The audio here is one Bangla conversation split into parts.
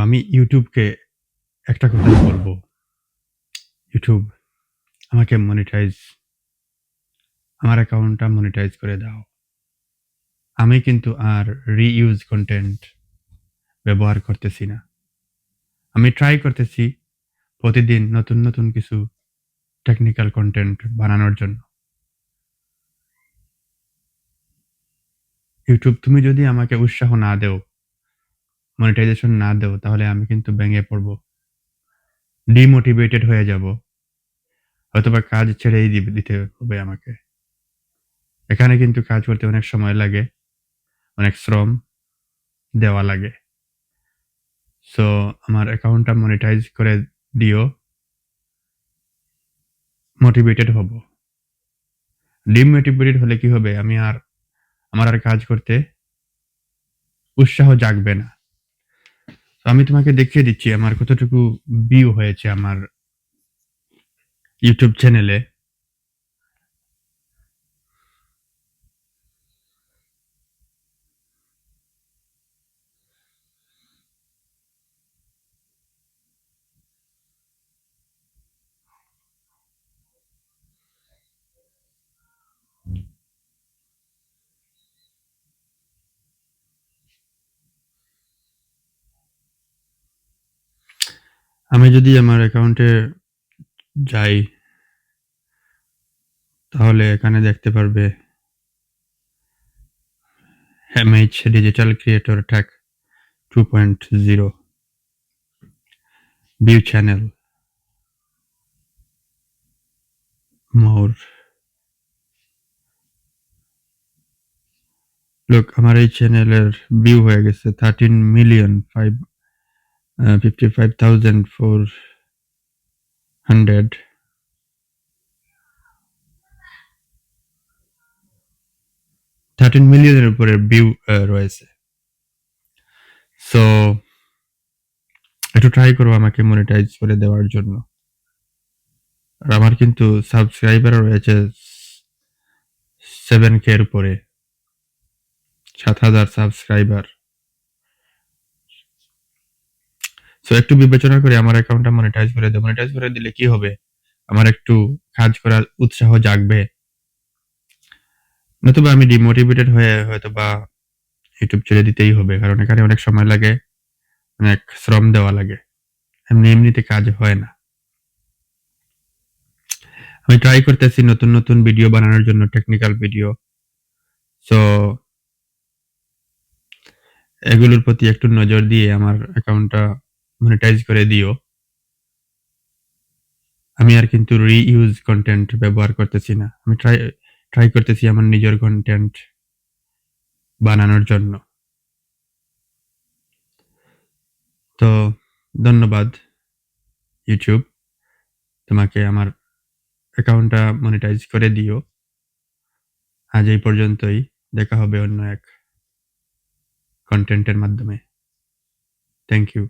আমি ইউটিউবকে একটা কথাই বলব। ইউটিউব আমাকে আমার অ্যাকাউন্টটা মনিটাইজ করে দাও। আমি কিন্তু আর রিইউজ কনটেন্ট ব্যবহার করতেছি না। আমি ট্রাই করতেছি প্রতিদিন নতুন কিছু টেকনিক্যাল কনটেন্ট বানানোর জন্য। ইউটিউব তুমি যদি আমাকে উৎসাহ না দেও, মনিটাইজেশন না দেও তাহলে আমি কিন্তু ভেঙে পড়ব। ডিমোটিভেটেড হয়ে যাব। হয়তোবা কাজ ছেড়েই দিতে হবে আমাকে। এখানে কিন্তু কাজ করতে অনেক সময় লাগে, অনেক শ্রম দেওয়া লাগে। সো আমার অ্যাকাউন্টটা মনিটাইজ করে দিও। মোটিভেটেড হব। ডিমোটিভেটেড হলে কি হবে? আমার আর কাজ করতে উৎসাহ জাগবে না। তো আমি তোমাকে দেখিয়ে দিচ্ছি আমার কতটুকু ভিউ হয়েছে আমার ইউটিউব চ্যানেলে। আমি যদি আমার অ্যাকাউন্টে যাই তাহলে এখানে দেখতে পারবে MH digital creator tag 2.0 view channel more. লোক আমার এই চ্যানেলের ভিউ হয়ে গেছে 13,55,400 13 মিলিয়নের উপরে ভিউ রয়েছে। সো একটু ট্রাই করবো আমাকে মনিটাইজ করে দেওয়ার জন্য। আর আমার কিন্তু সাবস্ক্রাইবারও রয়েছে 7K এর উপরে, 7,000 সাবস্ক্রাইবার। সো একটু বিবেচনা করে আমার অ্যাকাউন্টটা মনিটাইজ করে দেব। মনিটাইজ করে দিলে কি হবে? আমার একটু কাজ করার উৎসাহ জাগবে। নতুবা আমি ডিমোটিভেটেড হয়ে হয়তোবা ইউটিউব ছেড়ে দিতেই হবে। কারণ এখানে অনেক সময় লাগে, অনেক শ্রম দেওয়া লাগে। এমনিতে কাজ হয় না। আমি ট্রাই করতেছি নতুন ভিডিও বানানোর জন্য, টেকনিক্যাল ভিডিও। সো এগুলোর প্রতি একটু নজর দিয়ে আমার অ্যাকাউন্টটা মনিটাইজ করে দিও। আমি আর কিন্তু রিইউজ কনটেন্ট ব্যবহার করতেছি না। আমি ট্রাই করতেছি আমার নিজের কনটেন্ট বানানোর জন্য। তো ধন্যবাদ ইউটিউব। তোমাকে আমার অ্যাকাউন্টটা মনিটাইজ করে দিও। আজ এই পর্যন্তই। দেখা হবে অন্য এক কনটেন্টের মাধ্যমে। Thank you.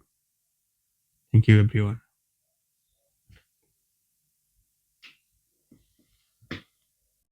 Thank you everyone.